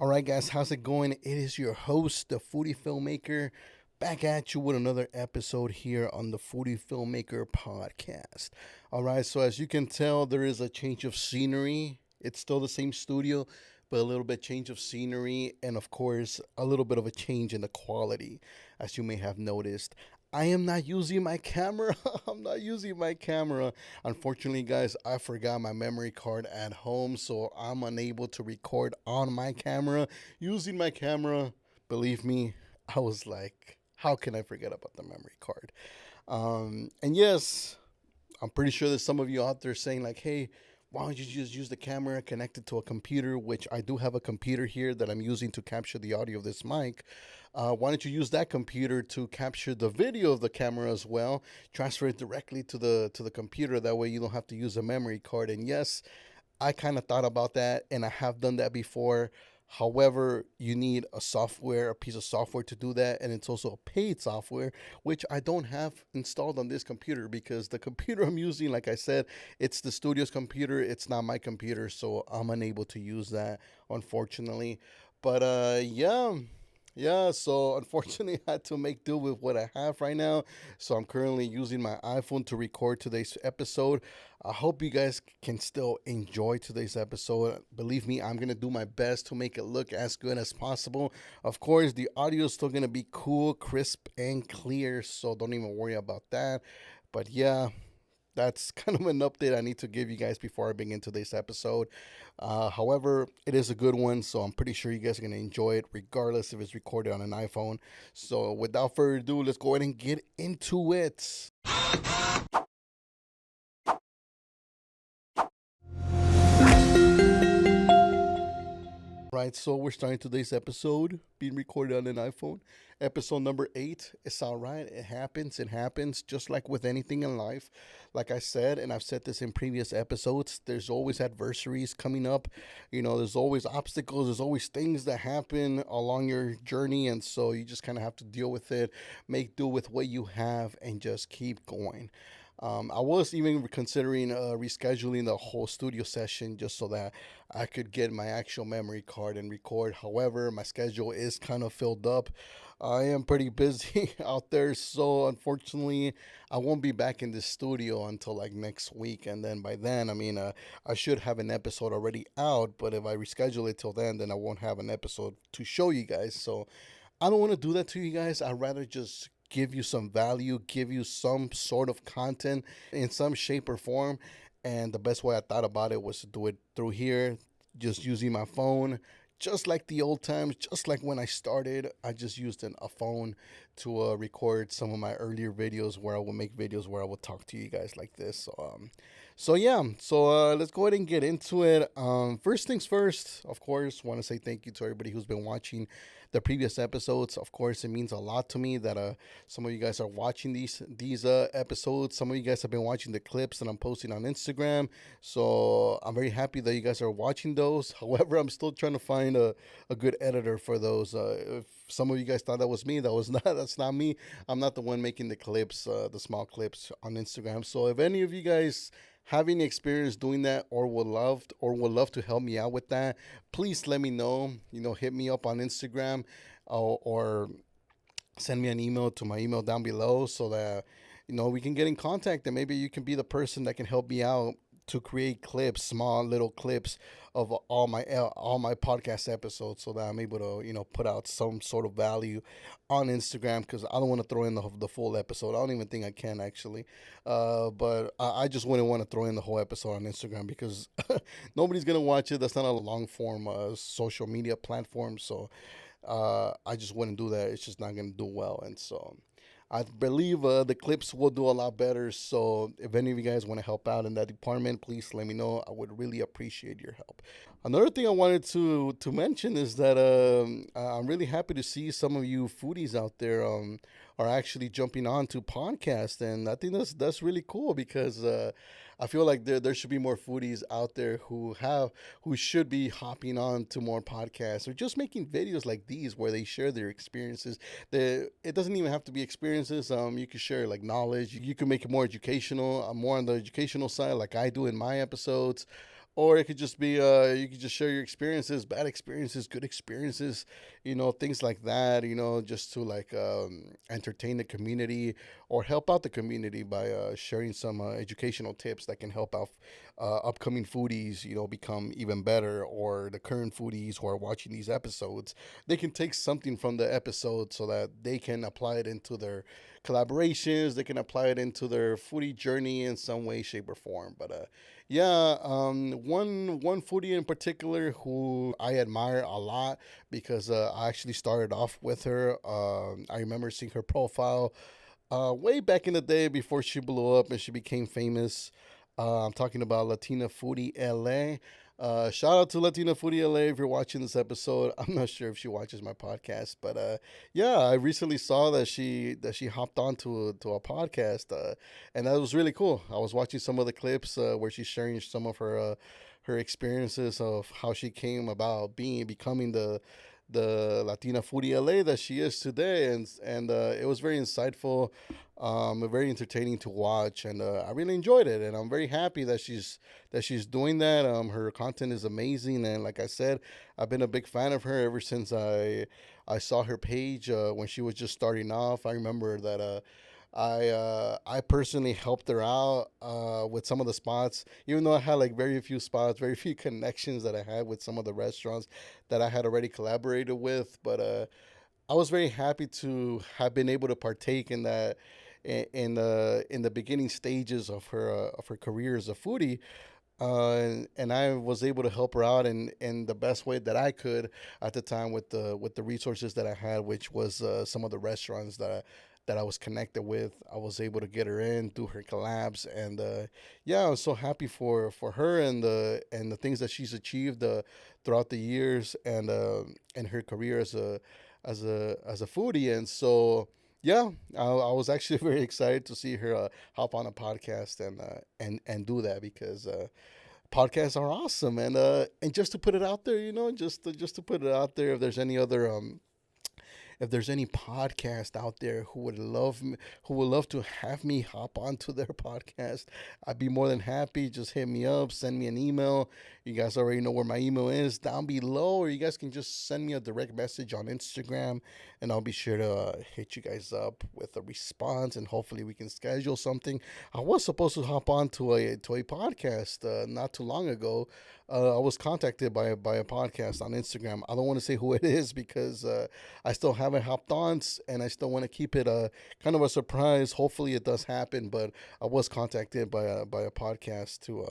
All right, guys, how's it going? It is your host, the Foodie Filmmaker, back at you with another episode here on the Foodie Filmmaker Podcast. All right, so as you can tell, there is a change of scenery. It's still the same studio, but a little bit change of scenery, and of course, a little bit of a change in the quality, as you may have noticed. I am not using my camera. I'm not using my camera. Unfortunately, guys, I forgot my memory card at home, so I'm unable to record on my camera. Using my camera, believe me, I was like, how can I forget about the memory card? And yes, I'm pretty sure there's some of you out there saying, like, hey, why don't you just use the camera connected to a computer, which I do have a computer here that I'm using to capture the audio of this mic. Why don't you use that computer to capture the video of the camera as well? Transfer it directly to the computer. That way you don't have to use a memory card. And yes, I kind of thought about that, and I have done that before. However, you need a piece of software to do that, and it's also a paid software, which I don't have installed on this computer because the computer I'm using, like I said, it's the studio's computer. It's not my computer, so I'm unable to use that, unfortunately. But yeah, so unfortunately, I had to make do with what I have right now. So I'm currently using my iPhone to record today's episode. I hope you guys can still enjoy today's episode. Believe me, I'm going to do my best to make it look as good as possible. Of course, the audio is still going to be cool, crisp, and clear. So don't even worry about that. But yeah, that's kind of an update I need to give you guys before I begin today's episode. However, it is a good one, so I'm pretty sure you guys are going to enjoy it, regardless if it's recorded on an iPhone. So without further ado, let's go ahead and get into it. Right, so we're starting today's episode being recorded on an iPhone. Episode number 8. It's all right. It happens. It happens just like with anything in life. Like I said, and I've said this in previous episodes, there's always adversaries coming up. There's always obstacles. There's always things that happen along your journey. And so you just kind of have to deal with it, make do with what you have, and just keep going. I was even considering rescheduling the whole studio session just so that I could get my actual memory card and record. However, my schedule is kind of filled up. I am pretty busy out there, so unfortunately, I won't be back in the studio until like next week. And then by then, I should have an episode already out. But if I reschedule it till then I won't have an episode to show you guys. So I don't want to do that to you guys. I'd rather just give you some value, give you some sort of content in some shape or form. And the best way I thought about it was to do it through here, just using my phone, just like the old times, just like when I started. I just used a phone to record some of my earlier videos where I would make videos where I would talk to you guys like this. So let's go ahead and get into it. First things first, of course, want to say thank you to everybody who's been watching the previous episodes. Of course, it means a lot to me that some of you guys are watching these episodes. Some of you guys have been watching the clips that I'm posting on Instagram. So I'm very happy that you guys are watching those. However, I'm still trying to find a good editor for those. If some of you guys thought that was me, that's not me. I'm not the one making the clips, the small clips on Instagram. So if any of you guys have any experience doing that or would love to help me out with that, please let me know. Hit me up on Instagram, or send me an email to my email down below so that we can get in contact, and maybe you can be the person that can help me out to create clips, small little clips of all my podcast episodes, so that I'm able to put out some sort of value on Instagram, because I don't want to throw in the full episode. I don't even think I can actually, but I just wouldn't want to throw in the whole episode on Instagram because nobody's gonna watch it. That's not a long form social media platform, so I just wouldn't do that. It's just not gonna do well, and so I believe the clips will do a lot better. So if any of you guys want to help out in that department, please let me know. I would really appreciate your help. Another thing I wanted to mention is that I'm really happy to see some of you foodies out there are actually jumping on to podcasts, and I think that's really cool because I feel like there should be more foodies out there who should be hopping on to more podcasts or just making videos like these where they share their experiences. It doesn't even have to be experiences. You can share like knowledge. You can make it more educational, more on the educational side, like I do in my episodes. or it could just be you could just share your experiences, bad experiences, good experiences, things like that, just to like entertain the community or help out the community by sharing some educational tips that can help out upcoming foodies, become even better, or the current foodies who are watching these episodes. They can take something from the episode so that they can apply it into their collaborations. They can apply it into their foodie journey in some way, shape, or form. But yeah, one foodie in particular who I admire a lot because I actually started off with her. I remember seeing her profile way back in the day before she blew up and she became famous. I'm talking about Latina Foodie LA. Shout out to Latina Foodie LA if you're watching this episode. I'm not sure if she watches my podcast, but yeah, I recently saw that she hopped on to a podcast, and that was really cool. I was watching some of the clips where she's sharing some of her experiences of how she came about becoming the Latina Foodie LA that she is today, and it was very insightful, very entertaining to watch, and I really enjoyed it, and I'm very happy that she's doing that. Her content is amazing, and like I said, I've been a big fan of her ever since I saw her page when she was just starting off. I remember that I personally helped her out with some of the spots, even though I had like very few spots, very few connections that I had with some of the restaurants that I had already collaborated with. But I was very happy to have been able to partake in that in the beginning stages of her career as a foodie. And I was able to help her out in the best way that I could at the time with the resources that I had, which was some of the restaurants that I was connected with. I was able to get her in through her collabs, and yeah, I was so happy for her and the things that she's achieved throughout the years and her career as a foodie. And so yeah, I was actually very excited to see her hop on a podcast and do that because podcasts are awesome. And just to put it out there, just to put it out there, if there's any podcast out there who would love to have me hop onto their podcast, I'd be more than happy. Just hit me up, send me an email. You guys already know where my email is down below, or you guys can just send me a direct message on Instagram, and I'll be sure to hit you guys up with a response, and hopefully we can schedule something. I was supposed to hop on to a podcast not too long ago. I was contacted by a podcast on Instagram. I don't want to say who it is because I still haven't hopped on, and I still want to keep it a kind of a surprise. Hopefully, it does happen. But I was contacted by a podcast to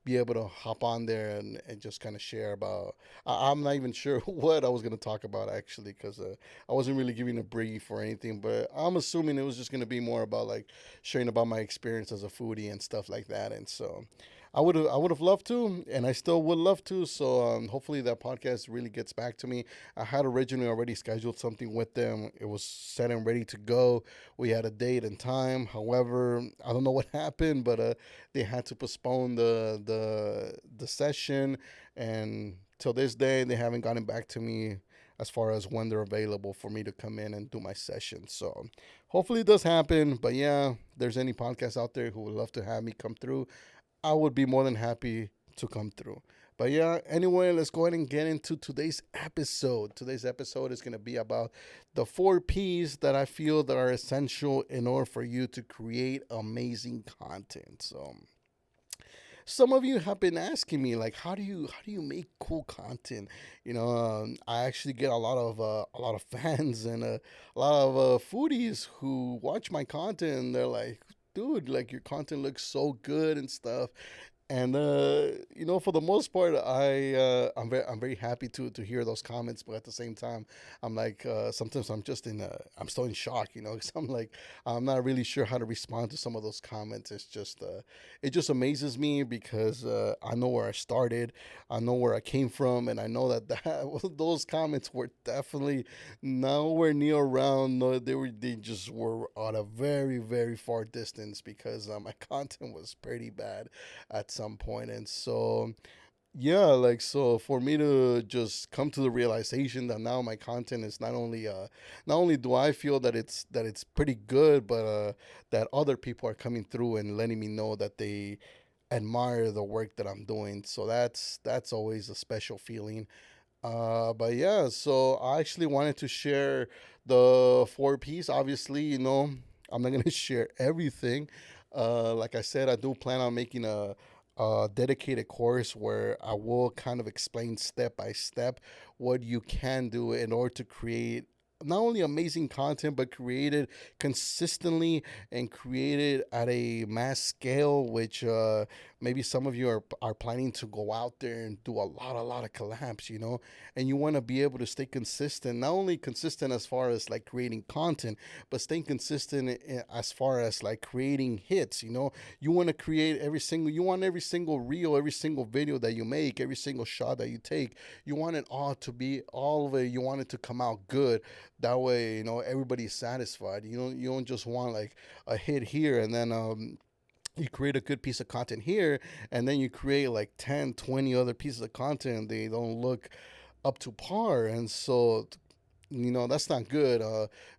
be able to hop on there and just kind of share about. I'm not even sure what I was going to talk about actually because I wasn't really giving a brief or anything. But I'm assuming it was just going to be more about like sharing about my experience as a foodie and stuff like that. And so I would have loved to, and I still would love to. So hopefully that podcast really gets back to me. I had originally already scheduled something with them. It was set and ready to go. We had a date and time. However, I don't know what happened, but they had to postpone the session, and till this day they haven't gotten back to me as far as when they're available for me to come in and do my session. So hopefully it does happen. But yeah, if there's any podcasts out there who would love to have me come through, I would be more than happy to come through. But yeah, anyway, let's go ahead and get into today's episode. Today's episode is going to be about the 4 P's that I feel that are essential in order for you to create amazing content. So some of you have been asking me like, how do you make cool content? I actually get a lot of fans and a lot of foodies who watch my content, and they're like, dude, like your content looks so good and stuff. And for the most part, I'm very happy to hear those comments. But at the same time, I'm like sometimes I'm still in shock, because I'm like I'm not really sure how to respond to some of those comments. It just amazes me because I know where I started, I know where I came from, and I know that those comments were definitely nowhere near around. No, they just were at a very very far distance because my content was pretty bad at some point. And so yeah, like, so for me to just come to the realization that now my content is not only do I feel that it's pretty good, but that other people are coming through and letting me know that admire the work that I'm doing. So that's always a special feeling. But yeah, so I actually wanted to share the four piece. Obviously, I'm not gonna share everything. Like I said, I do plan on making a dedicated course where I will kind of explain step by step what you can do in order to create not only amazing content but create it consistently and create it at a mass scale, which maybe some of you are planning to go out there and do a lot of collabs, and you want to be able to stay consistent, not only consistent as far as like creating content, but staying consistent as far as like creating hits. You want to create you want every single reel, every single video that you make, every single shot that you take, you want it all to be all of it. You want it to come out good. That way, everybody's satisfied. You don't just want like a hit here and then you create a good piece of content here and then you create like 10, 20 other pieces of content and they don't look up to par. And so that's not good,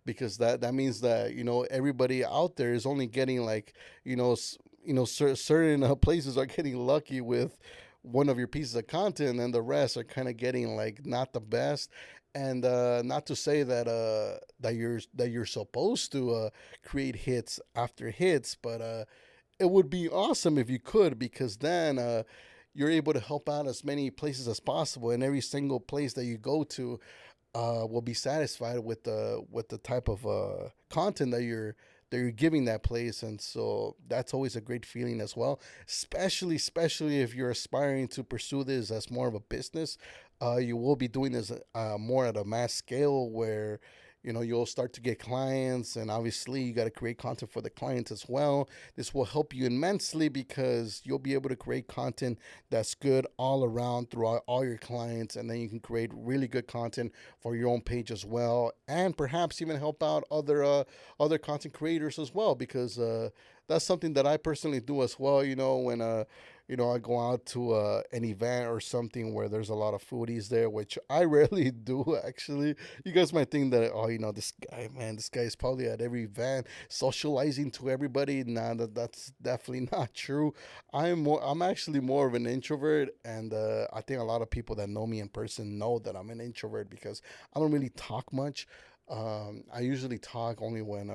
because that means that everybody out there is only getting like certain places are getting lucky with one of your pieces of content and the rest are kind of getting like not the best. And not to say that you're supposed to create hits after hits, but it would be awesome if you could, because then you're able to help out as many places as possible, and every single place that you go to will be satisfied with the type of content that you're giving that place. And so that's always a great feeling as well, especially if you're aspiring to pursue this as more of a business. You will be doing this more at a mass scale where you'll start to get clients, and obviously you got to create content for the clients as well. This will help you immensely because you'll be able to create content that's good all around throughout all your clients, and then you can create really good content for your own page as well, and perhaps even help out other content creators as well, because that's something that I personally do as well. When I go out to an event or something where there's a lot of foodies there, which I rarely do actually. You guys might think that, oh, this guy, man, this guy is probably at every event socializing to everybody. Nah, that's definitely not true. I'm actually more of an introvert, and I think a lot of people that know me in person know that I'm an introvert because I don't really talk much. I usually talk only when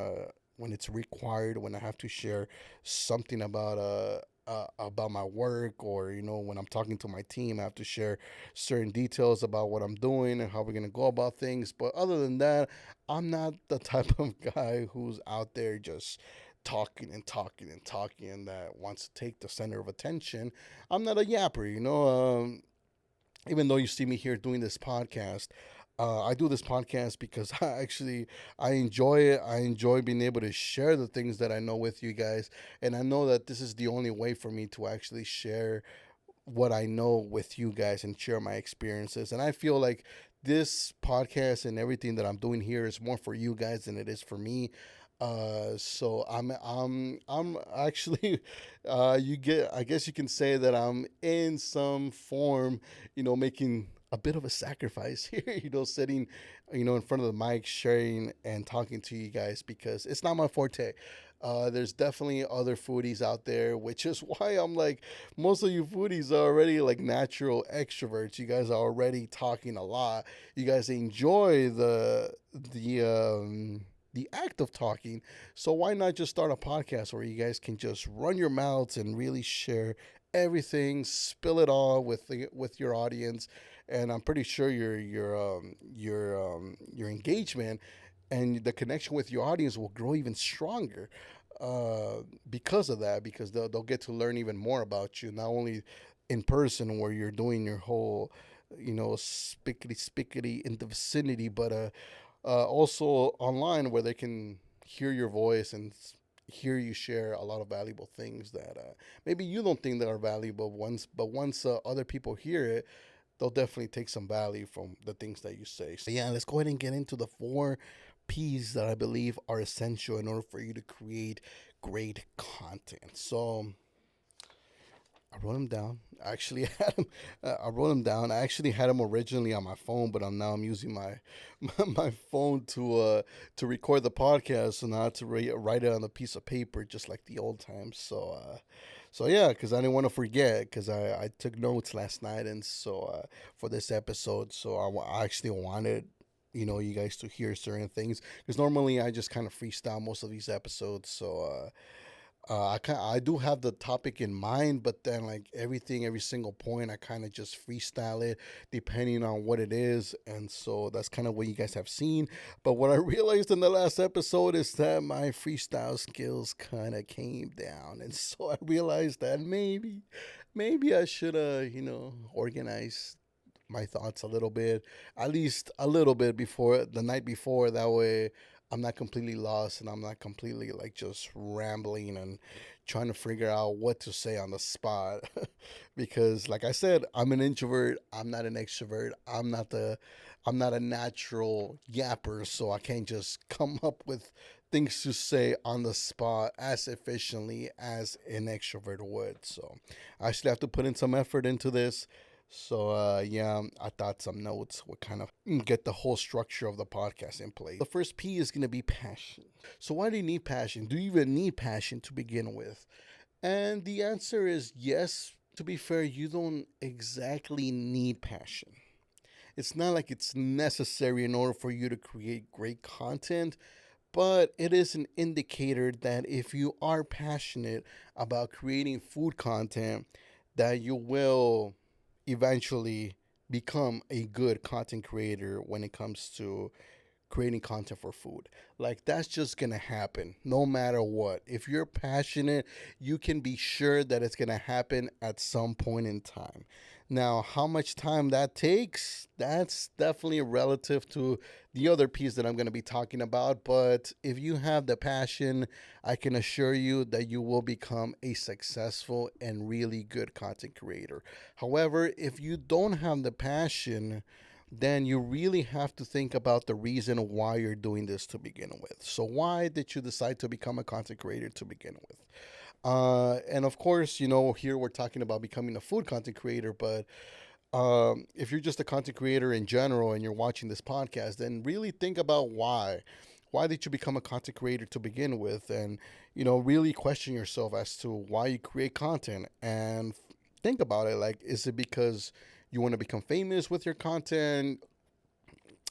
it's required, when I have to share something about my work, or when I'm talking to my team, I have to share certain details about what I'm doing and how we're gonna go about things. But other than that, I'm not the type of guy who's out there just talking and talking and talking and that wants to take the center of attention. I'm not a yapper, even though you see me here doing this podcast. I do this podcast because I enjoy it. I enjoy being able to share the things that I know with you guys, and I know that this is the only way for me to actually share what I know with you guys and share my experiences. And I feel like this podcast and everything that I'm doing here is more for you guys than it is for me. So I'm actually, I guess you can say that I'm in some form, making a bit of a sacrifice here, sitting, in front of the mic, sharing and talking to you guys, because it's not my forte. There's definitely other foodies out there, which is why I'm like, most of you foodies are already like natural extroverts. You guys are already talking a lot. You guys enjoy the act of talking. So why not just start a podcast where you guys can just run your mouths and really share everything, spill it all with your audience. And I'm pretty sure your engagement and the connection with your audience will grow even stronger because of that, because they'll get to learn even more about you, not only in person where you're doing your whole spickety spickety in the vicinity, but also online where they can hear your voice and hear you share a lot of valuable things that maybe you don't think that are valuable once other people hear it, they'll definitely take some value from the things that you say. So yeah, let's go ahead and get into the four P's that I believe are essential in order for you to create great content. So I wrote them down. I actually had them. I wrote them down. I actually had them originally on my phone, but I'm using my my phone to record the podcast, so now I have to write it on a piece of paper, just like the old times. So yeah, because I didn't want to forget, because I took notes last night, and so for this episode, so I actually wanted you guys to hear certain things, because normally I just kind of freestyle most of these episodes. So I do have the topic in mind, but then like every single point, I kind of just freestyle it depending on what it is, and so that's kind of what you guys have seen. But what I realized in the last episode is that my freestyle skills kind of came down, and so I realized that maybe I should organize my thoughts a little bit, at least a little bit before the night before. That way, I'm not completely lost and I'm not completely like just rambling and trying to figure out what to say on the spot. Because, like I said, I'm an introvert. I'm not an extrovert. I'm not a natural yapper, so I can't just come up with things to say on the spot as efficiently as an extrovert would. So I actually have to put in some effort into this. So yeah, I thought some notes would kind of get the whole structure of the podcast in place. The first P is going to be passion. So why do you need passion? Do you even need passion to begin with? And the answer is yes. To be fair, you don't exactly need passion. It's not like it's necessary in order for you to create great content, but it is an indicator that if you are passionate about creating food content, that you will eventually become a good content creator when it comes to creating content for food. Like that's just gonna happen no matter what. If you're passionate, you can be sure that it's gonna happen at some point in time. Now, how much time that takes, that's definitely relative to the other piece that I'm going to be talking about. But if you have the passion, I can assure you that you will become a successful and really good content creator. However, if you don't have the passion, then you really have to think about the reason why you're doing this to begin with. So, why did you decide to become a content creator to begin with? And of course, here we're talking about becoming a food content creator, but if you're just a content creator in general and you're watching this podcast, then really think about why. Why did you become a content creator to begin with? And, really question yourself as to why you create content and think about it. Like, is it because you want to become famous with your content?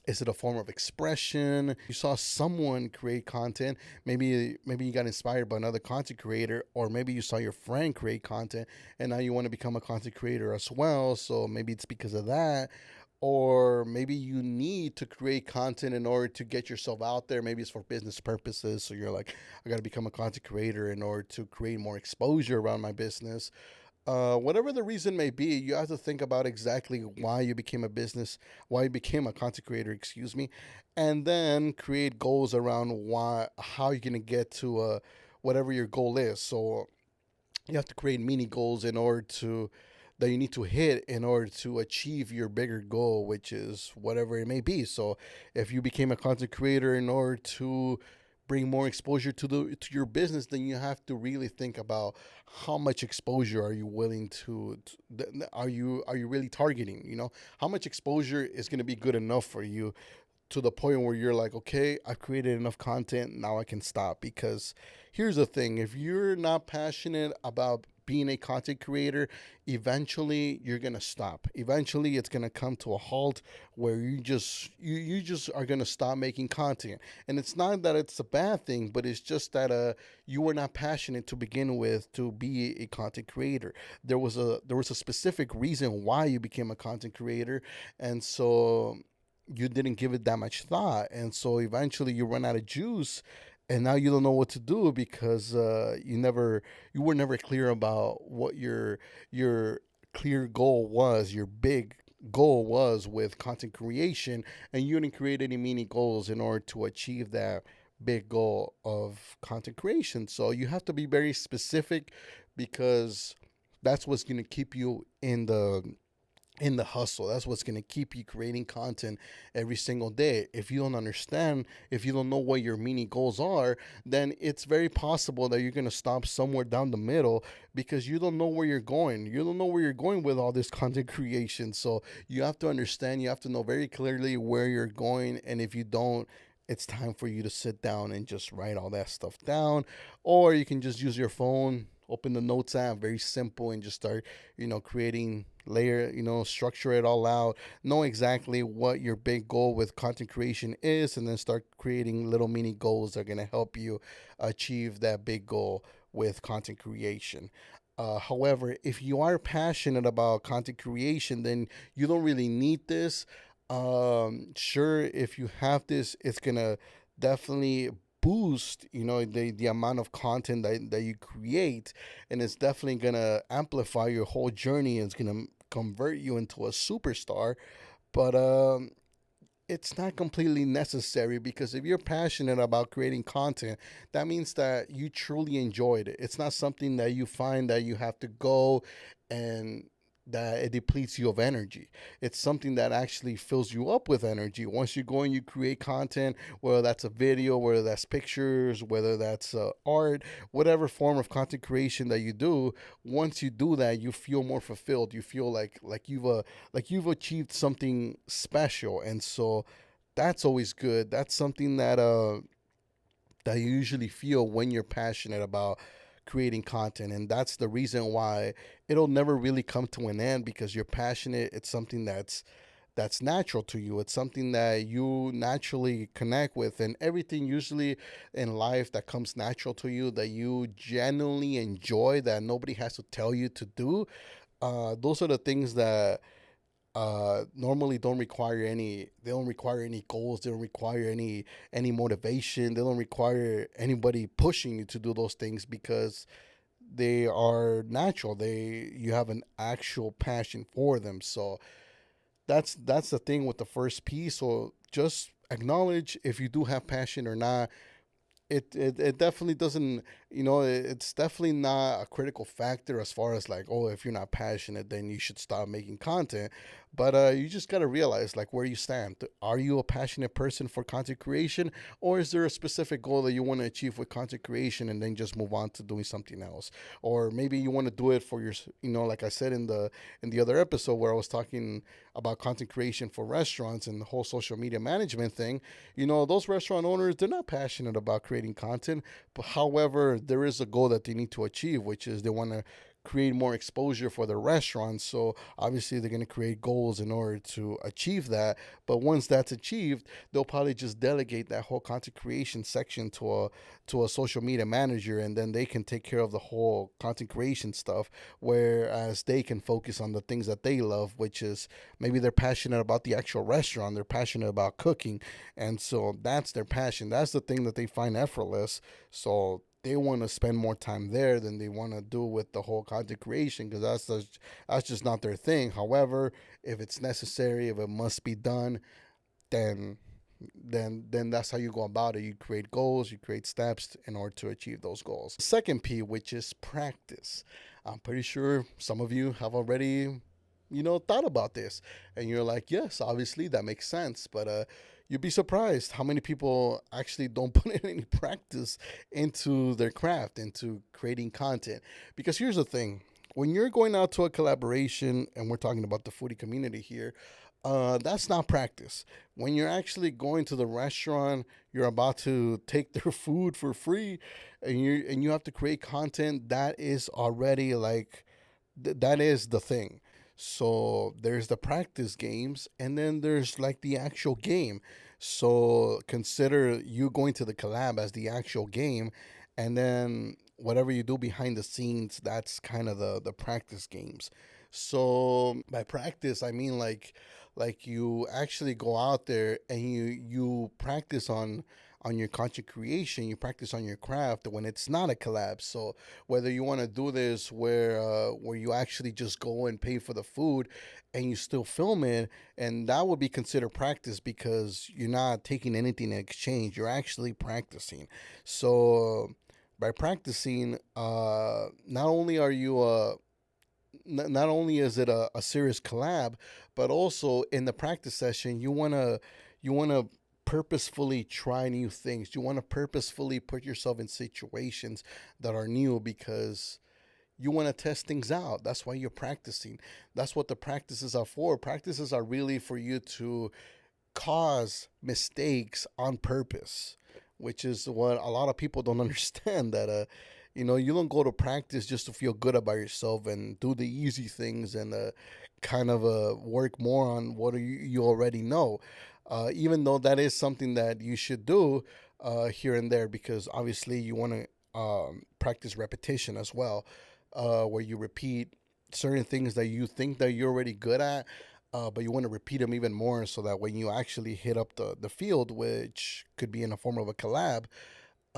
Is it a form of expression? You saw someone create content. Maybe you got inspired by another content creator, or maybe you saw your friend create content and now you want to become a content creator as well. So maybe it's because of that. Or maybe you need to create content in order to get yourself out there. Maybe it's for business purposes. So you're like, I got to become a content creator in order to create more exposure around my business. Whatever the reason may be, you have to think about exactly why you became a business, why you became a content creator, excuse me, and then create goals around how you're gonna get to whatever your goal is. So you have to create mini goals in order to that you need to hit in order to achieve your bigger goal, which is whatever it may be. So if you became a content creator in order to bring more exposure to your business, then you have to really think about how much exposure are you willing are you really targeting, how much exposure is going to be good enough for you to the point where you're like, okay, I've created enough content, now I can stop. Because here's the thing, if you're not passionate about being a content creator, eventually you're gonna stop. Eventually it's gonna come to a halt where you just are gonna stop making content. And it's not that it's a bad thing, but it's just that you were not passionate to begin with to be a content creator. There was a specific reason why you became a content creator, and so you didn't give it that much thought, and so eventually you run out of juice, and now you don't know what to do because you were never clear about what your clear goal was, your big goal was with content creation, and you didn't create any mini goals in order to achieve that big goal of content creation. So you have to be very specific, because that's what's going to keep you in the hustle. That's what's going to keep you creating content every single day. If you don't understand, if you don't know what your mini goals are, then it's very possible that you're going to stop somewhere down the middle, because you don't know where you're going. You don't know where you're going with all this content creation. So you have to understand, you have to know very clearly where you're going. And if you don't, it's time for you to sit down and just write all that stuff down, or you can just use your phone open the notes app, very simple, and just start, creating layer, structure it all out, know exactly what your big goal with content creation is, and then start creating little mini goals that are going to help you achieve that big goal with content creation. However, if you are passionate about content creation, then you don't really need this. Sure, if you have this, it's gonna definitely boost, the amount of content that you create, and it's definitely gonna amplify your whole journey. It's gonna convert you into a superstar. But it's not completely necessary, because if you're passionate about creating content, that means that you truly enjoyed it. It's not something that you find that you have to go and that it depletes you of energy. It's something that actually fills you up with energy. Once you go and you create content, whether that's a video, whether that's pictures, whether that's art, whatever form of content creation that you do, once you do that, you feel more fulfilled. You feel like you've achieved something special, and so that's always good. That's something that you usually feel when you're passionate about creating content, and that's the reason why it'll never really come to an end, because you're passionate. It's something that's natural to you. It's something that you naturally connect with, and everything usually in life that comes natural to you, that you genuinely enjoy, that nobody has to tell you to do. Those are the things that normally they don't require any goals, they don't require any motivation, they don't require anybody pushing you to do those things, because they are natural. You have an actual passion for them. So that's the thing with the first piece. So just acknowledge if you do have passion or not. It definitely doesn't, it's definitely not a critical factor as far as like, oh, if you're not passionate, then you should stop making content. But you just got to realize like where you stand. Are you a passionate person for content creation, or is there a specific goal that you want to achieve with content creation and then just move on to doing something else? Or maybe you want to do it for your, like I said in the other episode where I was talking about content creation for restaurants and the whole social media management thing. Those restaurant owners, they're not passionate about creating content, but however, there is a goal that they need to achieve, which is they want to create more exposure for their restaurants. So obviously they're going to create goals in order to achieve that. But once that's achieved, they'll probably just delegate that whole content creation section to a social media manager, and then they can take care of the whole content creation stuff, whereas they can focus on the things that they love, which is maybe they're passionate about the actual restaurant, they're passionate about cooking, and so that's their passion. That's the thing that they find effortless. So they want to spend more time there than they want to do with the whole content creation, because that's just not their thing. However, if it's necessary, if it must be done, then then that's how you go about it. You create goals, you create steps in order to achieve those goals. Second P, which is practice. I'm pretty sure some of you have already thought about this, and you're like, yes, obviously that makes sense. But you'd be surprised how many people actually don't put in any practice into their craft, into creating content. Because here's the thing: when you're going out to a collaboration, and we're talking about the foodie community here, that's not practice. When you're actually going to the restaurant, you're about to take their food for free, and you have to create content. That is already like that is the thing. So there's the practice games, and then there's like the actual game. So consider you going to the collab as the actual game, and then whatever you do behind the scenes, that's kind of the practice games. So by practice, I mean like you actually go out there and you practice on your content creation, you practice on your craft when it's not a collab. So whether you want to do this where you actually just go and pay for the food and you still film it, and that would be considered practice, because you're not taking anything in exchange, you're actually practicing. So by practicing, not only are you not only is it a serious collab, but also in the practice session, you wanna purposefully try new things. You want to purposefully put yourself in situations that are new, because you want to test things out. That's why you're practicing. That's what the practices are for. Practices are really for you to cause mistakes on purpose, which is what a lot of people don't understand. That You don't go to practice just to feel good about yourself and do the easy things and kind of work more on what you already know. Even though that is something that you should do here and there, because obviously you want to practice repetition as well, where you repeat certain things that you think that you're already good at, but you want to repeat them even more so that when you actually hit up the field, which could be in the form of a collab,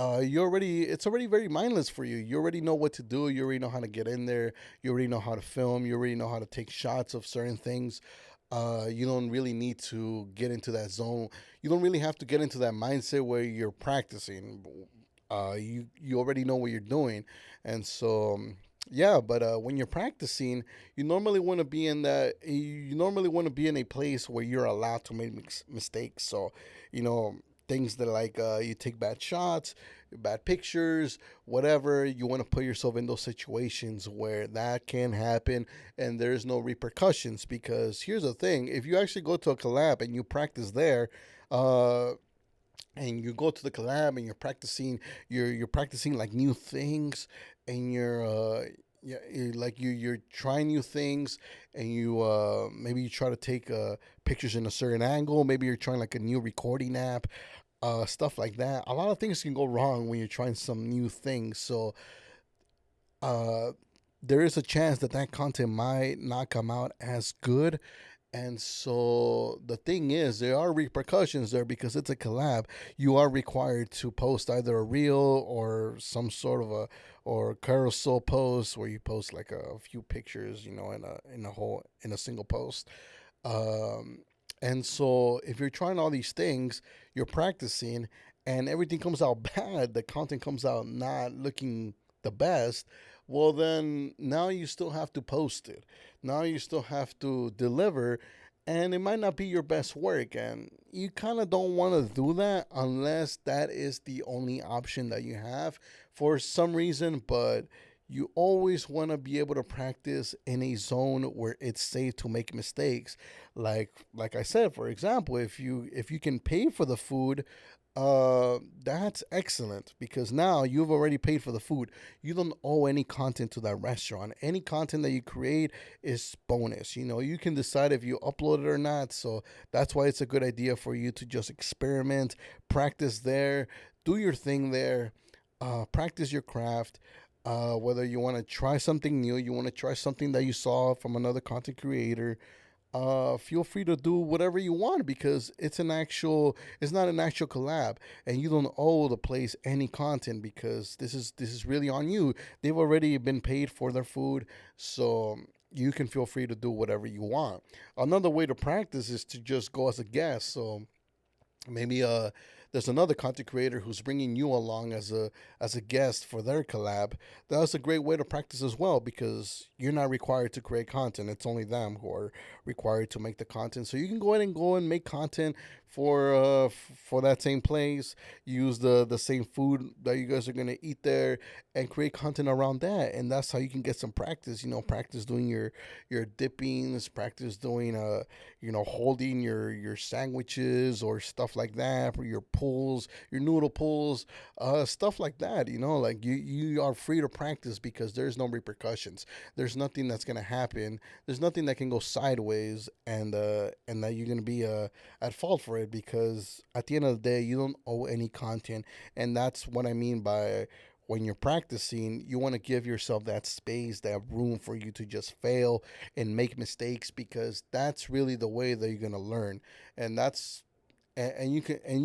it's already very mindless for you. You already know what to do. You already know how to get in there. You already know how to film. You already know how to take shots of certain things. You don't really need to get into that zone. You don't really have to get into that mindset where you're practicing. You already know what you're doing, and so yeah. But when you're practicing, you normally want to be in that. You normally want to be in a place where you're allowed to make mistakes. So, you know, things that like you take bad shots, bad pictures, whatever. You want to put yourself in those situations where that can happen and there's no repercussions. Because here's the thing: if you actually go to a collab and you practice there, uh, and you go to the collab and you're practicing like new things, and yeah, you're trying new things, and you maybe you try to take pictures in a certain angle. Maybe you're trying like a new recording app, stuff like that. A lot of things can go wrong when you're trying some new things. So uh, there is a chance that that content might not come out as good. And so the thing is, there are repercussions there because it's a collab. You are required to post either a reel or some sort of a or carousel post where you post like a few pictures, in a single post. Um, and so if you're trying all these things, you're practicing, and everything comes out bad, the content comes out not looking the best. Well, then now you still have to post it. Now you still have to deliver, and it might not be your best work. And you kind of don't want to do that unless that is the only option that you have for some reason. But you always want to be able to practice in a zone where it's safe to make mistakes. Like I said, for example, if you can pay for the food, that's excellent because now you've already paid for the food. You don't owe any content to that restaurant. Any content that you create is bonus. You can decide if you upload it or not. So that's why it's a good idea for you to just experiment, practice there, do your thing there, practice your craft. Whether you want to try something new, you want to try something that you saw from another content creator, feel free to do whatever you want because it's not an actual collab, and you don't owe the place any content because this is really on you. They've already been paid for their food, so you can feel free to do whatever you want. Another way to practice is to just go as a guest. So maybe there's another content creator who's bringing you along as a guest for their collab. That's a great way to practice as well because you're not required to create content. It's only them who are required to make the content. So you can go and make content for that same place. Use the same food that you guys are gonna eat there and create content around that. And that's how you can get some practice. Practice doing your dippings, practice doing holding your sandwiches or stuff like that, or your pulls, your noodle pulls, stuff like that. Like you are free to practice because there's no repercussions. There's nothing that's gonna happen. There's nothing that can go sideways, and that you're gonna be at fault for it because at the end of the day, you don't owe any content, and that's what I mean by when you're practicing, you want to give yourself that space, that room for you to just fail and make mistakes because that's really the way that you're going to learn. And that's and you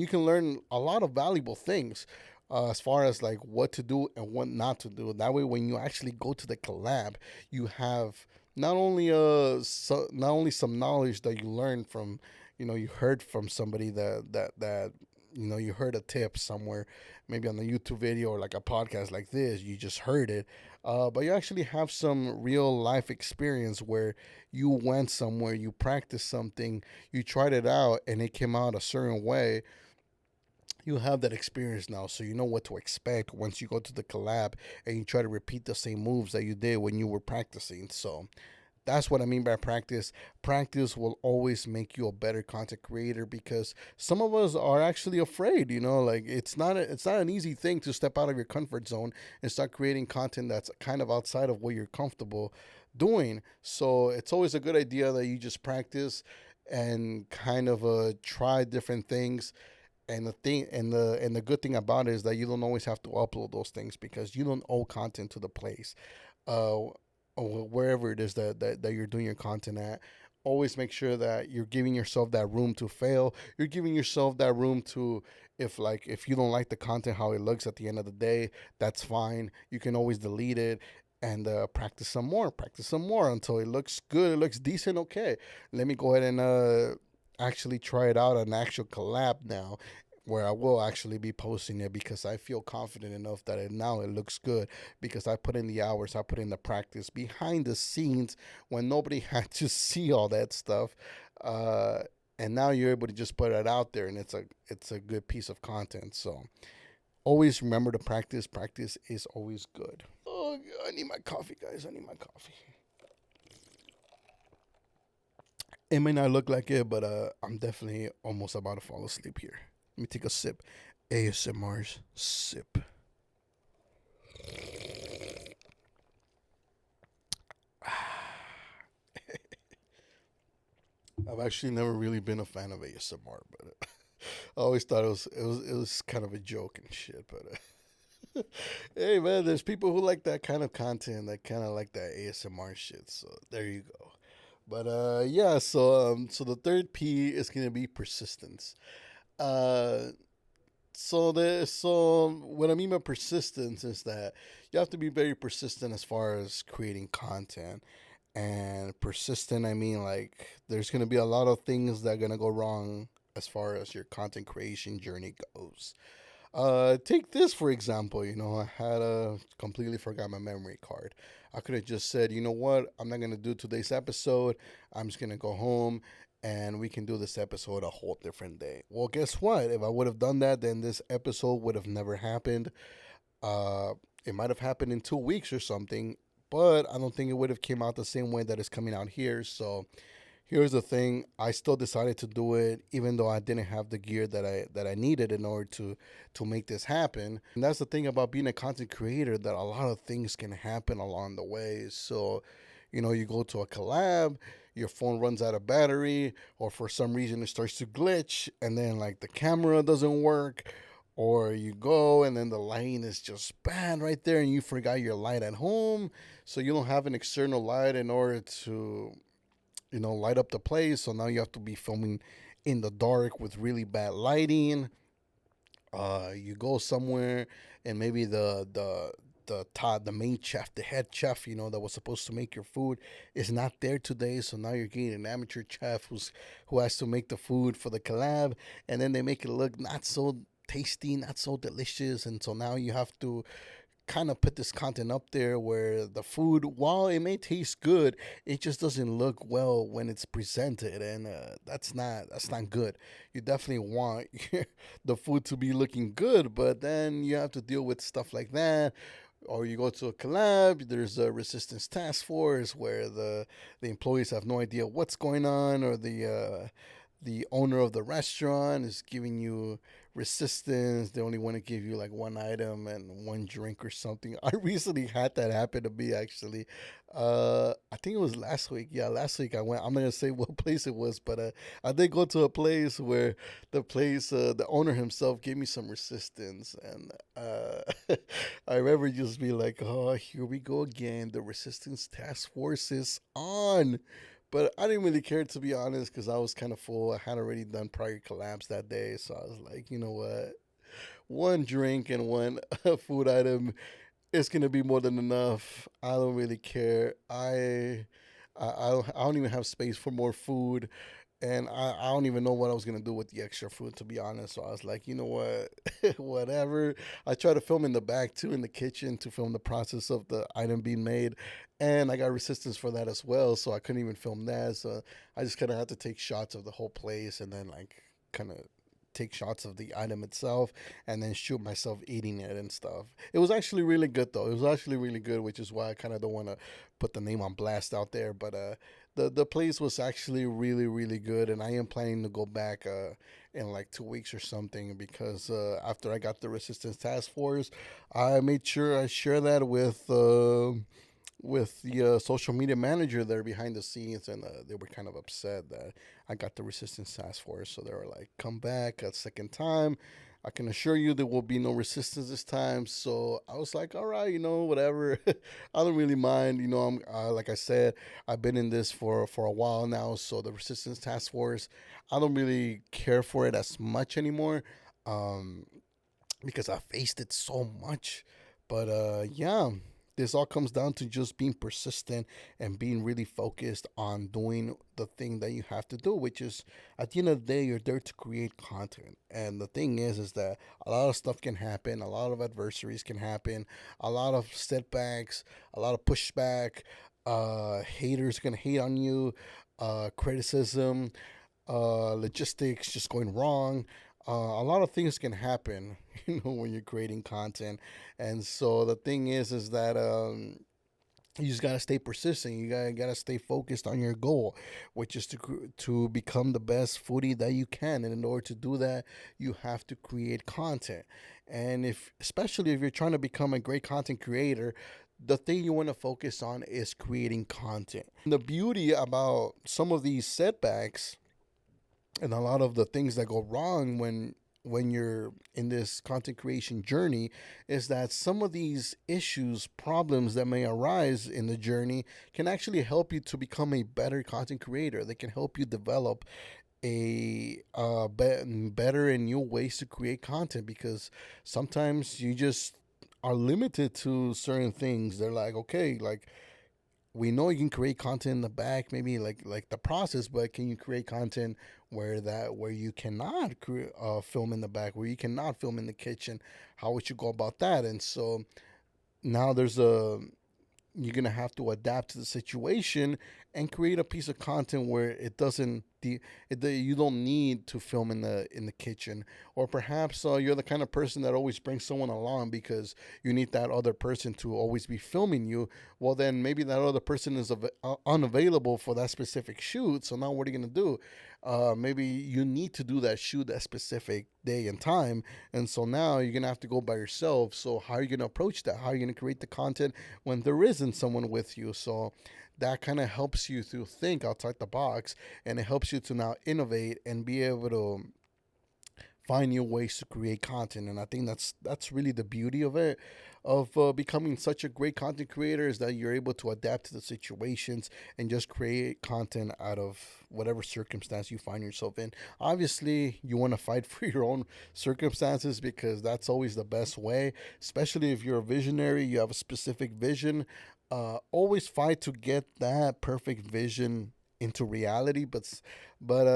can learn a lot of valuable things as far as like what to do and what not to do. That way when you actually go to the collab, you have not only some knowledge that you learned from, you heard from somebody that you heard a tip somewhere, maybe on a YouTube video or like a podcast like this, you just heard it. But you actually have some real life experience where you went somewhere, you practiced something, you tried it out, and it came out a certain way. You have that experience now, so you know what to expect once you go to the collab and you try to repeat the same moves that you did when you were practicing. So that's what I mean by practice. Practice will always make you a better content creator, because some of us are actually afraid. Like it's not an easy thing to step out of your comfort zone and start creating content that's kind of outside of what you're comfortable doing. So it's always a good idea that you just practice and kind of try different things. And the good thing about it is that you don't always have to upload those things, because you don't owe content to the place, uh, or wherever it is that you're doing your content at. Always make sure that you're giving yourself that room to fail. You're giving yourself that room to, if you don't like the content how it looks at the end of the day, that's fine. You can always delete it and practice some more until it looks good. It looks decent. Okay, let me go ahead and actually try it out on an actual collab now, where I will actually be posting it, because I feel confident enough that now it looks good, because I put in the hours, I put in the practice behind the scenes when nobody had to see all that stuff. Uh, and now you're able to just put it out there, and it's a good piece of content. So always remember to practice. Practice is always good. Oh, I need my coffee, guys. I need my coffee. It may not look like it, but I'm definitely almost about to fall asleep here. Let me take a sip. ASMR's sip. I've actually never really been a fan of ASMR, but I always thought it was kind of a joke and shit. But hey, man, there's people who like that kind of content, that kind of like that ASMR shit. So there you go. But yeah. So the third P is gonna be persistence. Uh, so what I mean by persistence is that you have to be very persistent as far as creating content. And persistent, I mean, like, there's gonna be a lot of things that are gonna go wrong as far as your content creation journey goes. Take this for example. I had a completely forgot my memory card. I could have just said, you know what, I'm not gonna do today's episode. I'm just gonna go home and we can do this episode a whole different day. Well, guess what? If I would have done that, then this episode would have never happened. Uh, it might have happened in 2 weeks or something, but I don't think it would have came out the same way that it's coming out here. So here's the thing: I still decided to do it, even though I didn't have the gear that I needed in order to make this happen. And that's the thing about being a content creator, that a lot of things can happen along the way. So, you go to a collab, your phone runs out of battery, or for some reason it starts to glitch, and then like the camera doesn't work, or you go and then the lighting is just bad right there, and you forgot your light at home, so you don't have an external light in order to light up the place. So now you have to be filming in the dark with really bad lighting. You go somewhere, and maybe the main chef, the head chef, that was supposed to make your food, is not there today. So now you're getting an amateur chef who has to make the food for the collab, and then they make it look not so tasty, not so delicious, and so now you have to kind of put this content up there where the food, while it may taste good, it just doesn't look well when it's presented, and that's not good. You definitely want the food to be looking good, but then you have to deal with stuff like that. Or you go to a collab, there's a resistance task force where the employees have no idea what's going on, or the owner of the restaurant is giving you resistance. They only want to give you like one item and one drink or something. I recently had that happen to me, actually. I think it was last week. Yeah, last week I went. I'm not gonna say what place it was, but I did go to a place where the owner himself gave me some resistance, and I remember just be like, "Oh, here we go again. The resistance task force is on." But I didn't really care, to be honest, because I was kind of full. I had already done prior collabs that day, so I was like, you know what, one drink and one food item is gonna be more than enough. I don't really care. I don't even have space for more food, and I don't even know what I was gonna do with the extra food, to be honest. So I was like, you know what, whatever. I tried to film in the back too, in the kitchen, to film the process of the item being made, and I got resistance for that as well, so I couldn't even film that. So I just kind of had to take shots of the whole place, and then like kind of take shots of the item itself and then shoot myself eating it and stuff. It was actually really good though. It was actually really good, which is why I kind of don't want to put the name on blast out there. But the place was actually really really good, and I am planning to go back in like 2 weeks or something because after I got the Resistance Task Force, I made sure I share that with the social media manager there behind the scenes, and they were kind of upset that I got the Resistance Task Force. So they were like, "Come back a second time. I can assure you there will be no resistance this time." So I was like, "All right, whatever. I don't really mind. I'm like I said, I've been in this for a while now. So the Resistance Task Force, I don't really care for it as much anymore, um, because I faced it so much. But yeah, this all comes down to just being persistent and being really focused on doing the thing that you have to do, which is at the end of the day, you're there to create content. And the thing is that a lot of stuff can happen, a lot of adversaries can happen, a lot of setbacks, a lot of pushback. Haters gonna hate on you, criticism, logistics just going wrong. A lot of things can happen, when you're creating content. And so the thing is that you just gotta stay persistent. You gotta stay focused on your goal, which is to become the best foodie that you can. And in order to do that, you have to create content. And especially if you're trying to become a great content creator, the thing you want to focus on is creating content. And the beauty about some of these setbacks and a lot of the things that go wrong when you're in this content creation journey is that some of these issues, problems that may arise in the journey can actually help you to become a better content creator. They can help you develop better and new ways to create content, because sometimes you just are limited to certain things. They're like, okay, like we know you can create content in the back, maybe like the process, but can you create content where you cannot film in the back, where you cannot film in the kitchen? How would you go about that? And so now you're gonna have to adapt to the situation and create a piece of content where you don't need to film in the kitchen. Or perhaps you're the kind of person that always brings someone along because you need that other person to always be filming you. Well, then maybe that other person is unavailable for that specific shoot. So now what are you gonna do? Maybe you need to do that shoot that specific day and time, and so now you're gonna have to go by yourself. So how are you gonna approach that? How are you gonna create the content when there isn't someone with you? So that kind of helps you to think outside the box, and it helps you to now innovate and be able to find new ways to create content. And I think that's really the beauty of it, of becoming such a great content creator, is that you're able to adapt to the situations and just create content out of whatever circumstance you find yourself in. Obviously, you want to fight for your own circumstances, because that's always the best way, especially if you're a visionary, you have a specific vision. Always fight to get that perfect vision into reality. But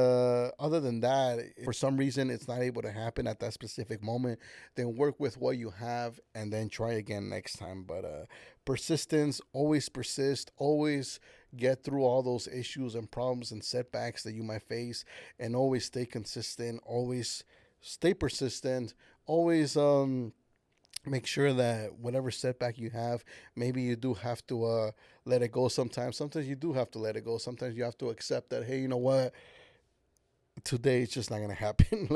other than that, if for some reason it's not able to happen at that specific moment, then work with what you have and then try again next time. But persistence, always persist, always get through all those issues and problems and setbacks that you might face, and always stay consistent, always stay persistent, always make sure that whatever setback you have, maybe you do have to let it go sometimes. Sometimes you do have to let it go. Sometimes you have to accept that, hey, you know what? Today it's just not going to happen.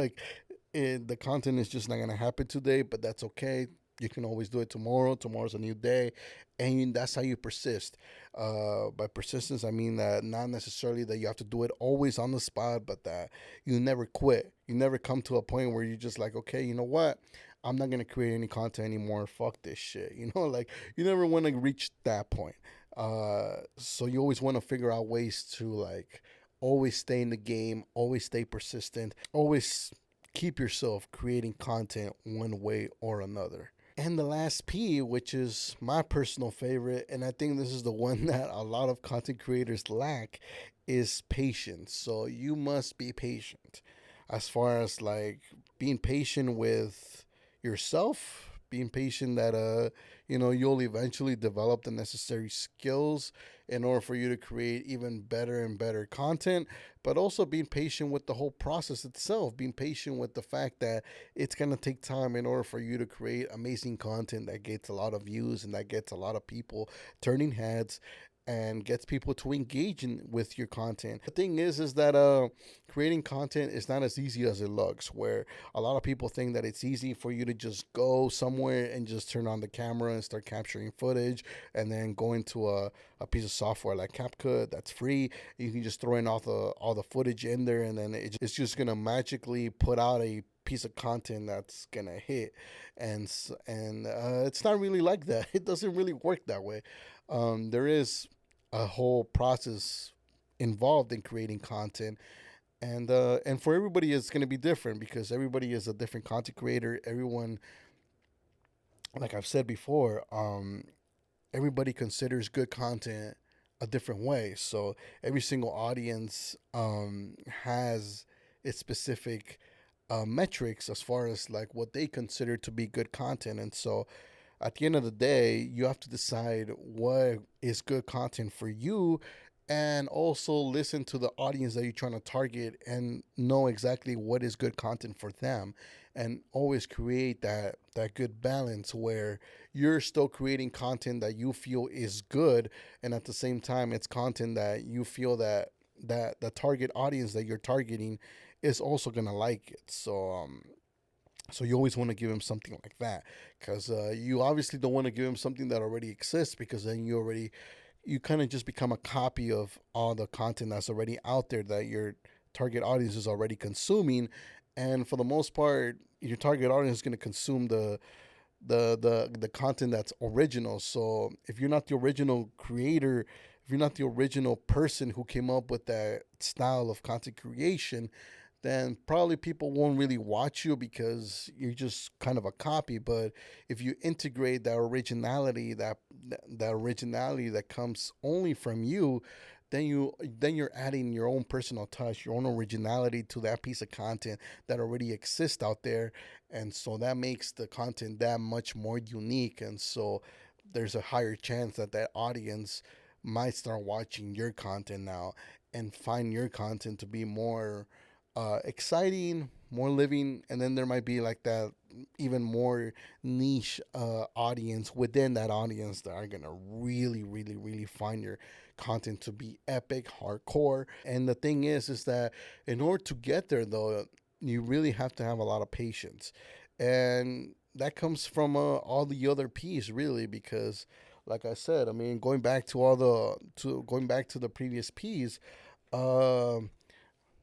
The content is just not going to happen today, but that's okay. You can always do it tomorrow. Tomorrow's a new day. And that's how you persist. By persistence, I mean that not necessarily that you have to do it always on the spot, but that you never quit. You never come to a point where you're just like, okay, you know what? I'm not going to create any content anymore. Fuck this shit. You never want to reach that point. So you always want to figure out ways to always stay in the game, always stay persistent, always keep yourself creating content one way or another. And the last P, which is my personal favorite, and I think this is the one that a lot of content creators lack, is patience. So you must be patient, as far as being patient with yourself, being patient that you'll eventually develop the necessary skills in order for you to create even better and better content, but also being patient with the whole process itself, being patient with the fact that it's going to take time in order for you to create amazing content that gets a lot of views and that gets a lot of people turning heads and gets people to engage with your content. The thing is that creating content is not as easy as it looks, where a lot of people think that it's easy for you to just go somewhere and just turn on the camera and start capturing footage and then go into a piece of software like CapCut that's free. You can just throw in all the footage in there, and then it's just gonna magically put out a piece of content that's gonna hit, and it's not really like that. It doesn't really work that way. There is a whole process involved in creating content, and for everybody it's going to be different because everybody is a different content creator. Everyone, like I've said before, everybody considers good content a different way. So every single audience has its specific metrics as far as like what they consider to be good content, and so at the end of the day, you have to decide what is good content for you and also listen to the audience that you're trying to target and know exactly what is good content for them, and always create that good balance where you're still creating content that you feel is good, and at the same time it's content that you feel that the target audience that you're targeting is also going to like it. So you always want to give him something like that, because you obviously don't want to give him something that already exists, because then you kind of just become a copy of all the content that's already out there that your target audience is already consuming, and for the most part, your target audience is going to consume the content that's original. So if you're not the original creator, if you're not the original person who came up with that style of content creation, then probably people won't really watch you because you're just kind of a copy. But if you integrate that originality that comes only from you, then you're adding your own personal touch, your own originality to that piece of content that already exists out there, and so that makes the content that much more unique. And so there's a higher chance that that audience might start watching your content now and find your content to be more exciting, more living, and then there might be like that even more niche audience within that audience that are gonna really, really, really find your content to be epic, hardcore. And the thing is that in order to get there, though, you really have to have a lot of patience, and that comes from all the other P's, really, because like I said, I mean, going back to the previous P's, uh,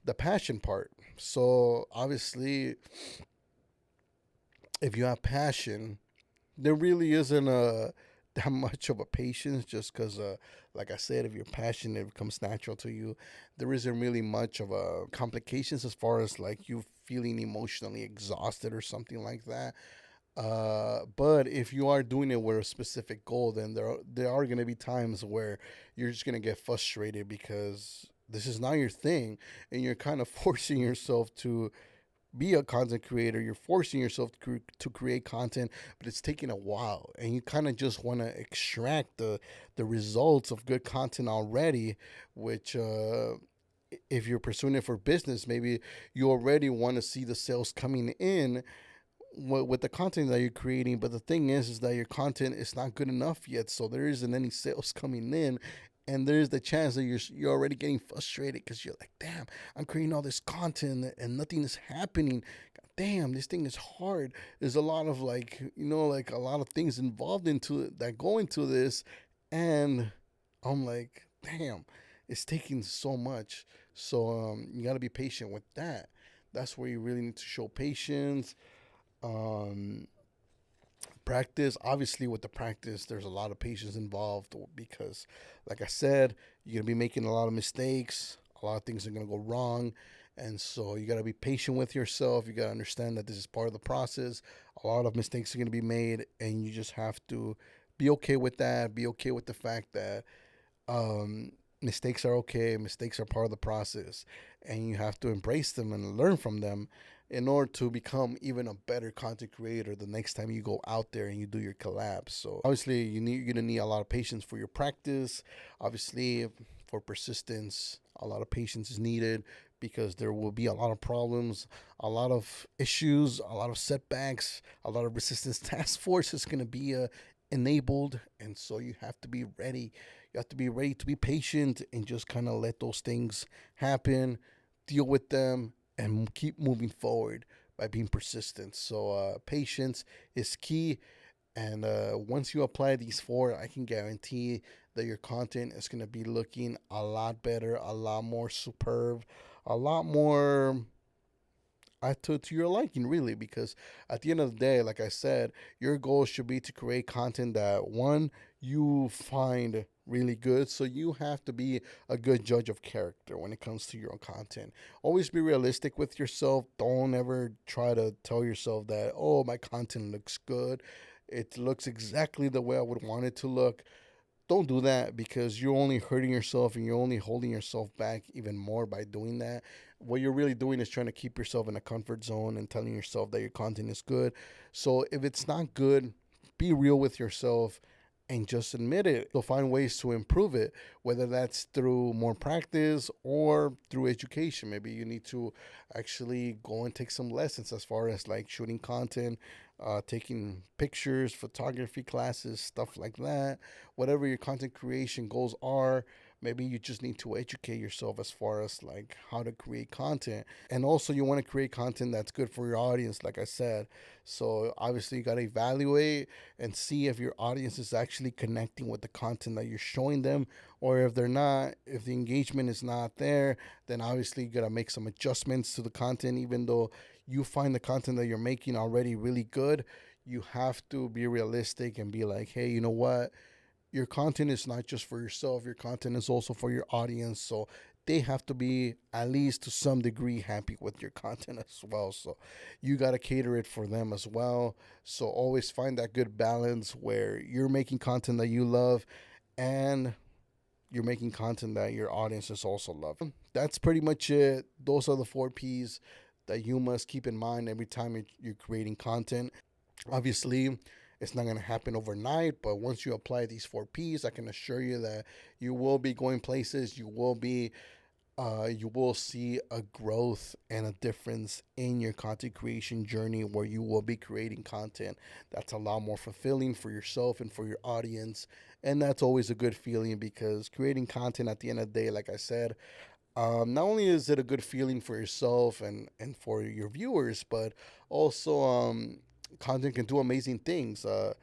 the passion part. So obviously, if you have passion, there really isn't that much of a patience, just because, like I said, if you're passionate, it becomes natural to you. There isn't really much of a complications as far as like you feeling emotionally exhausted or something like that. But if you are doing it with a specific goal, then there are going to be times where you're just going to get frustrated because this is not your thing, and you're kind of forcing yourself to be a content creator. You're forcing yourself to create content, but it's taking a while, and you kind of just want to extract the results of good content already, which. If you're pursuing it for business, maybe you already want to see the sales coming in with the content that you're creating, but the thing is that your content is not good enough yet, so there isn't any sales coming in, and there's the chance that you're already getting frustrated because you're like, damn, I'm creating all this content and nothing is happening. God damn, this thing is hard. There's a lot of like, like a lot of things involved into it that go into this, and I'm like, damn, it's taking so much. So you got to be patient with that. That's where you really need to show patience. um, Practice, obviously, with the practice, there's a lot of patience involved because, like I said, you're going to be making a lot of mistakes. A lot of things are going to go wrong. And so you got to be patient with yourself. You got to understand that this is part of the process. A lot of mistakes are going to be made, and you just have to be okay with that. Be okay with the fact that um, mistakes are okay. Mistakes are part of the process, and you have to embrace them and learn from them. in order to become even a better content creator the next time you go out there and you do your collabs. So obviously you're gonna need a lot of patience for your practice. Obviously, for persistence, a lot of patience is needed because there will be a lot of problems, a lot of issues, a lot of setbacks, a lot of resistance task force is gonna be enabled, and so you have to be ready. You have to be ready to be patient and just kind of let those things happen, deal with them, and keep moving forward by being persistent. So patience is key, and once you apply these four, I can guarantee that your content is going to be looking a lot better, a lot more superb, a lot more to your liking, really, because at the end of the day, like I said, your goal should be to create content that, one, you find really good. So you have to be a good judge of character when it comes to your own content. Always be realistic with yourself. Don't ever try to tell yourself that, oh, my content looks good, it looks exactly the way I would want it to look. Don't do that, because you're only hurting yourself and you're only holding yourself back even more by doing that. What you're really doing is trying to keep yourself in a comfort zone and telling yourself that your content is good. So if it's not good, be real with yourself and just admit it. You'll find ways to improve it, whether that's through more practice or through education. Maybe you need to actually go and take some lessons as far as like shooting content, taking pictures, photography classes, stuff like that. Whatever your content creation goals are, maybe you just need to educate yourself as far as like how to create content. And also you want to create content that's good for your audience, like I said. So obviously you got to evaluate and see if your audience is actually connecting with the content that you're showing them, or if they're not, if the engagement is not there, then obviously you got to make some adjustments to the content. Even though you find the content that you're making already really good, you have to be realistic and be like, hey, you know what, your content is not just for yourself, your content is also for your audience. So they have to be, at least to some degree, happy with your content as well. So you got to cater it for them as well. So always find that good balance where you're making content that you love and you're making content that your audience is also loving. That's pretty much it. Those are the 4 P's that you must keep in mind every time you're creating content. Obviously, it's not going to happen overnight, but once you apply these 4 P's, I can assure you that you will be going places. You will see a growth and a difference in your content creation journey, where you will be creating content that's a lot more fulfilling for yourself and for your audience. And that's always a good feeling, because creating content at the end of the day, like I said, not only is it a good feeling for yourself and for your viewers, but also content can do amazing things. A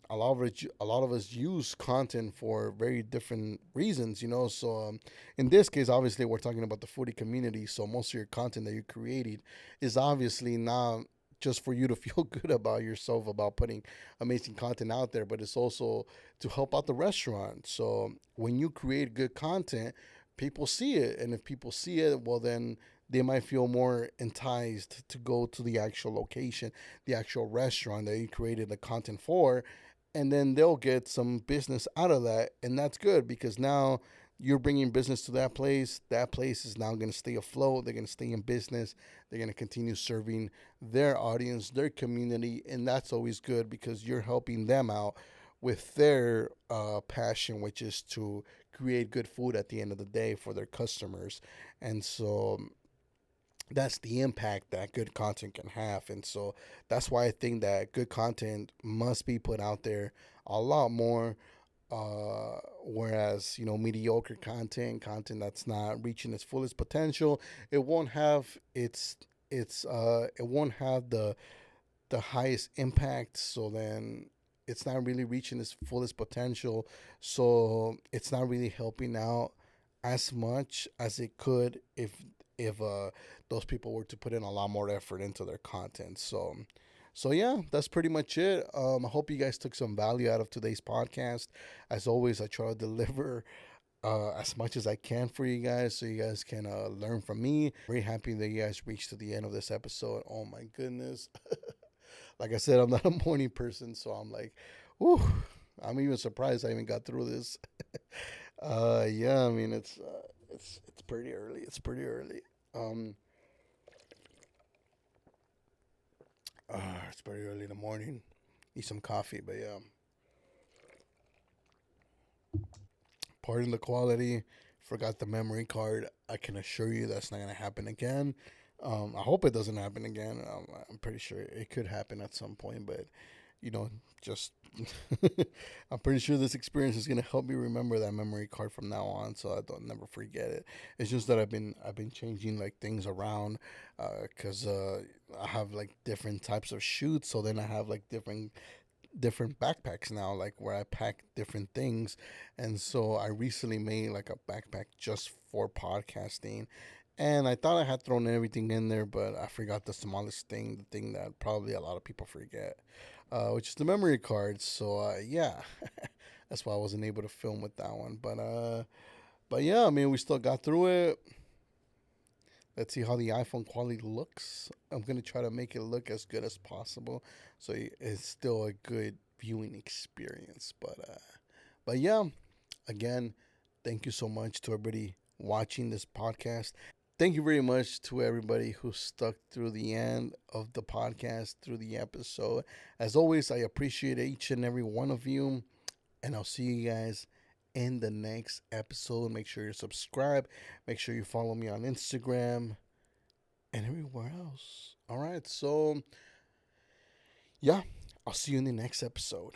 lot of us use content for very different reasons, you know. So in this case, obviously, we're talking about the foodie community. So most of your content that you're creating is obviously not just for you to feel good about yourself about putting amazing content out there, but it's also to help out the restaurant. So when you create good content, people see it, and if people see it, well, then they might feel more enticed to go to the actual location, the actual restaurant that you created the content for, and then they'll get some business out of that. And that's good, because now you're bringing business to that place. That place is now going to stay afloat. They're going to stay in business. They're going to continue serving their audience, their community. And that's always good, because you're helping them out with their passion, which is to create good food at the end of the day for their customers. And so that's the impact that good content can have. And so that's why I think that good content must be put out there a lot more. Whereas, you know, mediocre content that's not reaching its fullest potential, it won't have it won't have the highest impact. So then it's not really reaching its fullest potential. So it's not really helping out as much as it could if those people were to put in a lot more effort into their content. So yeah, that's pretty much it. I hope you guys took some value out of today's podcast. As always, I try to deliver as much as I can for you guys, so you guys can learn from me. Very happy that you guys reached to the end of this episode. Oh my goodness. Like I said, I'm not a morning person, so I'm like, whew, I'm even surprised I even got through this. Yeah, I mean, it's pretty early. It's pretty early. Um, it's pretty early in the morning. Need some coffee, but yeah. Pardon the quality. Forgot the memory card. I can assure you that's not gonna happen again. I hope it doesn't happen again. I'm pretty sure it could happen at some point, but you know, just I'm pretty sure this experience is gonna help me remember that memory card from now on, so I don't never forget it. It's just that I've been changing like things around, cause I have like different types of shoots, so then I have like different backpacks now, like where I pack different things. And so I recently made like a backpack just for podcasting. And I thought I had thrown everything in there, but I forgot the smallest thing, the thing that probably a lot of people forget, which is the memory card. So yeah, that's why I wasn't able to film with that one. But yeah, I mean, we still got through it. Let's see how the iPhone quality looks. I'm gonna try to make it look as good as possible, so it's still a good viewing experience. But yeah, again, thank you so much to everybody watching this podcast. Thank you very much to everybody who stuck through the end of the podcast, through the episode. As always, I appreciate each and every one of you, and I'll see you guys in the next episode. Make sure you subscribe. Make sure you follow me on Instagram and everywhere else. All right. So, yeah, I'll see you in the next episode.